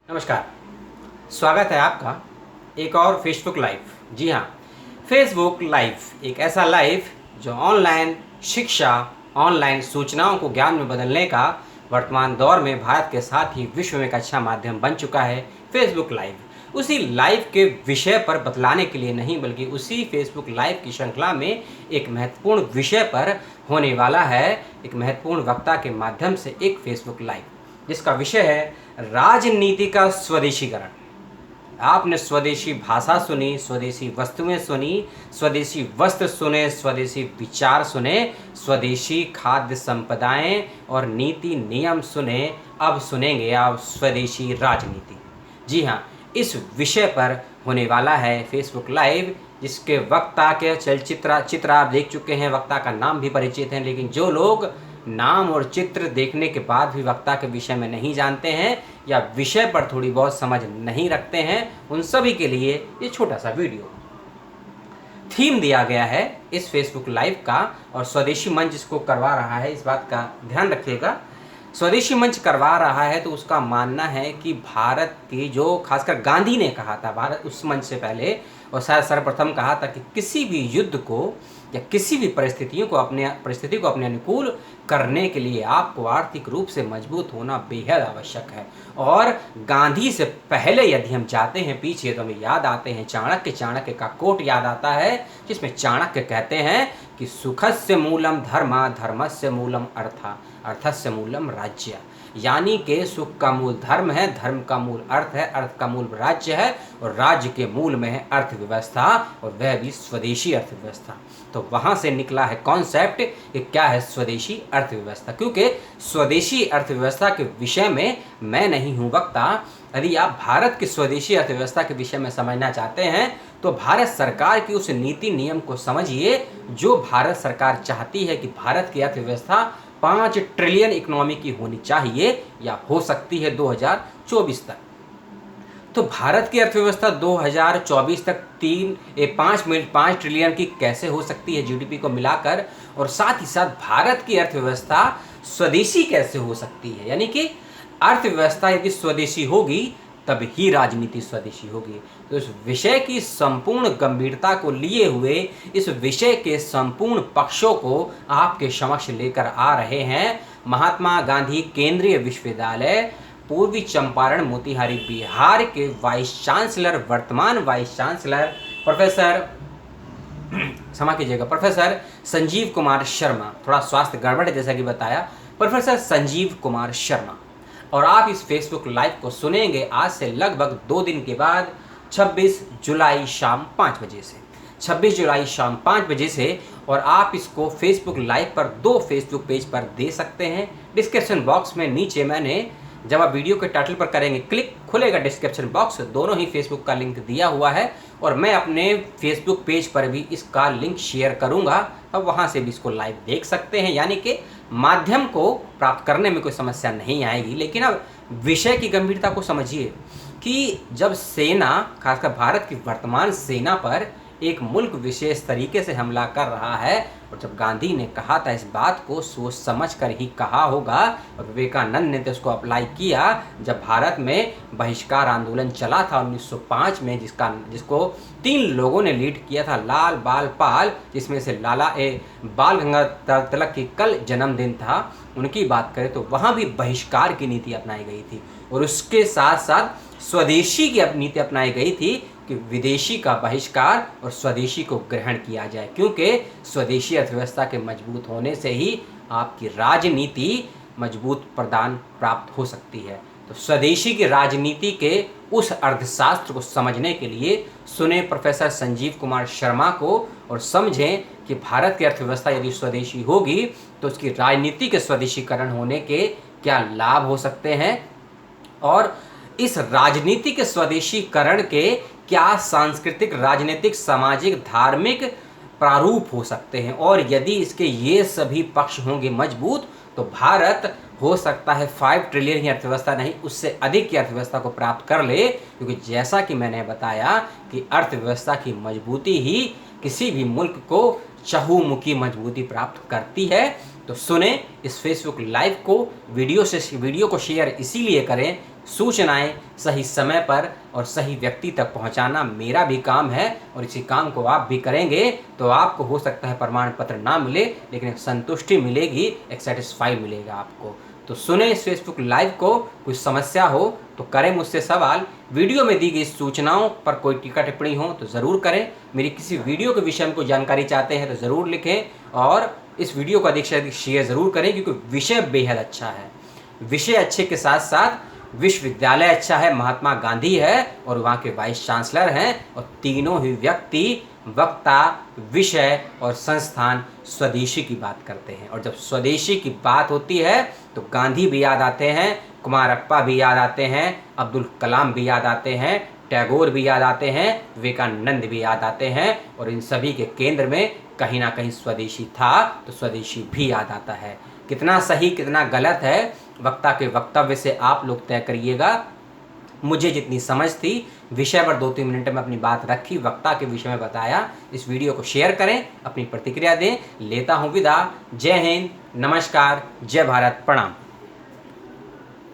नमस्कार। स्वागत है आपका एक और फेसबुक लाइव। जी हाँ, फेसबुक लाइव एक ऐसा लाइव जो ऑनलाइन शिक्षा, ऑनलाइन सूचनाओं को ज्ञान में बदलने का वर्तमान दौर में भारत के साथ ही विश्व में एक अच्छा माध्यम बन चुका है। फेसबुक लाइव उसी लाइव के विषय पर बतलाने के लिए नहीं, बल्कि उसी फेसबुक लाइव की श्रृंखला में एक महत्वपूर्ण विषय पर होने वाला है, एक महत्वपूर्ण वक्ता के माध्यम से एक फेसबुक लाइव, जिसका विषय है राजनीति का स्वदेशीकरण। आपने स्वदेशी भाषा सुनी, स्वदेशी वस्तुएं सुनी, स्वदेशी वस्त्र सुने, स्वदेशी विचार सुने, स्वदेशी खाद्य संपदाएं और नीति नियम सुने। अब सुनेंगे आप स्वदेशी राजनीति। जी हाँ, इस विषय पर होने वाला है फेसबुक लाइव, जिसके वक्ता के चित्र आप देख चुके हैं, वक्ता का नाम भी परिचित है। लेकिन जो लोग नाम और चित्र देखने के बाद भी वक्ता के विषय में नहीं जानते हैं या विषय पर थोड़ी बहुत समझ नहीं रखते हैं, उन सभी के लिए ये छोटा सा वीडियो थीम दिया गया है इस फेसबुक लाइव का। और स्वदेशी मंच इसको करवा रहा है, इस बात का ध्यान रखिएगा। स्वदेशी मंच करवा रहा है तो उसका मानना है कि भारत की जो खासकर गांधी ने कहा था, भारत उस मंच से पहले और शायद सर्वप्रथम कहा था कि किसी भी युद्ध को या किसी भी परिस्थिति को अपने अनुकूल करने के लिए आपको आर्थिक रूप से मजबूत होना बेहद आवश्यक है। और गांधी से पहले यदि हम जाते हैं पीछे तो हमें याद आते हैं चाणक्य का कोट याद आता है, जिसमें चाणक्य कहते हैं कि सुखस्य मूलम धर्म, धर्मस्य मूलम अर्थ, अर्थस्य मूलम राज्य। यानी कि सुख का मूल धर्म है, धर्म का मूल अर्थ है, अर्थ का मूल राज्य है और राज्य के मूल में है अर्थव्यवस्था, और वह भी स्वदेशी अर्थव्यवस्था। तो वहाँ से निकला है कॉन्सेप्ट कि क्या है स्वदेशी अर्थव्यवस्था। क्योंकि स्वदेशी अर्थव्यवस्था के विषय में मैं नहीं हूँ वक्ता। यदि आप भारत की स्वदेशी अर्थव्यवस्था के विषय में समझना चाहते हैं तो भारत सरकार की उस नीति नियम को समझिए जो भारत सरकार चाहती है कि भारत की अर्थव्यवस्था 5 ट्रिलियन इकोनॉमी की होनी चाहिए या हो सकती है 2024 तक। तो भारत की अर्थव्यवस्था 2024 तक 5 ट्रिलियन की कैसे हो सकती है जीडीपी को मिलाकर, और साथ ही साथ भारत की अर्थव्यवस्था स्वदेशी कैसे हो सकती है। यानी कि अर्थव्यवस्था यदि स्वदेशी होगी तब ही राजनीति स्वदेशी होगी। तो इस विषय की संपूर्ण गंभीरता को लिए हुए, इस विषय के संपूर्ण पक्षों को आपके समक्ष लेकर आ रहे हैं महात्मा गांधी केंद्रीय विश्वविद्यालय, पूर्वी चंपारण, मोतिहारी, बिहार के वाइस चांसलर, वर्तमान vice chancellor professor Sanjeev Kumar Sharma. थोड़ा स्वास्थ्य गड़बड़ है जैसा कि बताया, प्रोफेसर संजीव कुमार शर्मा। और आप इस फेसबुक लाइव को सुनेंगे आज से लगभग 2 दिन के बाद 26 जुलाई शाम 5 बजे से। 26 जुलाई शाम 5 बजे से। और आप इसको फेसबुक लाइव पर 2 फेसबुक पेज पर दे सकते हैं। डिस्क्रिप्शन बॉक्स में नीचे मैंने, जब आप वीडियो के टाइटल पर करेंगे क्लिक, खुलेगा डिस्क्रिप्शन बॉक्स, दोनों ही फेसबुक का लिंक दिया हुआ है। और मैं अपने फेसबुक पेज पर भी इसका लिंक शेयर करूंगा, अब वहां से भी इसको लाइव देख सकते हैं। यानी कि माध्यम को प्राप्त करने में कोई समस्या नहीं आएगी। लेकिन अब विषय की गंभीरता को समझिए कि जब सेना, खासकर भारत की वर्तमान सेना पर एक मुल्क विशेष तरीके से हमला कर रहा है, और जब गांधी ने कहा था इस बात को सोच समझ कर ही कहा होगा, और विवेकानंद ने तो उसको अप्लाई किया जब भारत में बहिष्कार आंदोलन चला था 1905 में, जिसको 3 लोगों ने लीड किया था, लाल बाल पाल, जिसमें से बाल गंगाधर तिलक की कल जन्मदिन था, उनकी बात करें तो वहाँ भी बहिष्कार की नीति अपनाई गई थी। और उसके साथ साथ स्वदेशी की नीति अपनाई गई थी कि विदेशी का बहिष्कार और स्वदेशी को ग्रहण किया जाए, क्योंकि स्वदेशी अर्थव्यवस्था के मजबूत होने से ही आपकी राजनीति मजबूत प्रदान प्राप्त हो सकती है। तो स्वदेशी की राजनीति के उस अर्थशास्त्र को समझने के लिए सुने प्रोफेसर संजीव कुमार शर्मा को, और समझें कि भारत की अर्थव्यवस्था यदि स्वदेशी होगी तो उसकी राजनीति के स्वदेशीकरण होने के क्या लाभ हो सकते हैं, और इस राजनीति के स्वदेशीकरण के क्या सांस्कृतिक, राजनीतिक, सामाजिक, धार्मिक प्रारूप हो सकते हैं। और यदि इसके ये सभी पक्ष होंगे मजबूत तो भारत हो सकता है 5 ट्रिलियन की अर्थव्यवस्था नहीं, उससे अधिक की अर्थव्यवस्था को प्राप्त कर ले। क्योंकि जैसा कि मैंने बताया कि अर्थव्यवस्था की मजबूती ही किसी भी मुल्क को चहुमुखी मजबूती प्राप्त करती है। तो सुने इस फेसबुक लाइव को, वीडियो को शेयर इसीलिए करें सूचनाएं सही समय पर और सही व्यक्ति तक पहुंचाना मेरा भी काम है, और इसी काम को आप भी करेंगे तो आपको हो सकता है प्रमाण पत्र ना मिले, लेकिन एक संतुष्टि मिलेगी, एक सेटिस्फाई मिलेगा आपको। तो सुने इस फेसबुक लाइव को, कोई समस्या हो तो करें मुझसे सवाल। वीडियो में दी गई सूचनाओं पर कोई टीका टिप्पणी हो तो ज़रूर करें। मेरी किसी वीडियो के विषय में कोई जानकारी चाहते हैं तो ज़रूर लिखें, और इस वीडियो को अधिक से अधिक शेयर ज़रूर करें, क्योंकि विषय बेहद अच्छा है। विषय अच्छे के साथ साथ विश्वविद्यालय अच्छा है, महात्मा गांधी है और वहाँ के वाइस चांसलर हैं, और तीनों ही व्यक्ति, वक्ता, विषय और संस्थान स्वदेशी की बात करते हैं। और जब स्वदेशी की बात होती है तो गांधी भी याद आते हैं, कुमारप्पा भी याद आते हैं, अब्दुल कलाम भी याद आते हैं, टैगोर भी याद आते हैं, विवेकानंद भी याद आते हैं, और इन सभी के केंद्र में कहीं ना कहीं स्वदेशी था, तो स्वदेशी भी याद आता है। कितना सही कितना गलत है, वक्ता के वक्तव्य से आप लोग तय करिएगा। मुझे जितनी समझ थी विषय पर 2-3 मिनट में अपनी बात रखी, वक्ता के विषय में बताया। इस वीडियो को शेयर करें, अपनी प्रतिक्रिया दें। लेता हूँ विदा। जय हिंद, नमस्कार, जय भारत, प्रणाम।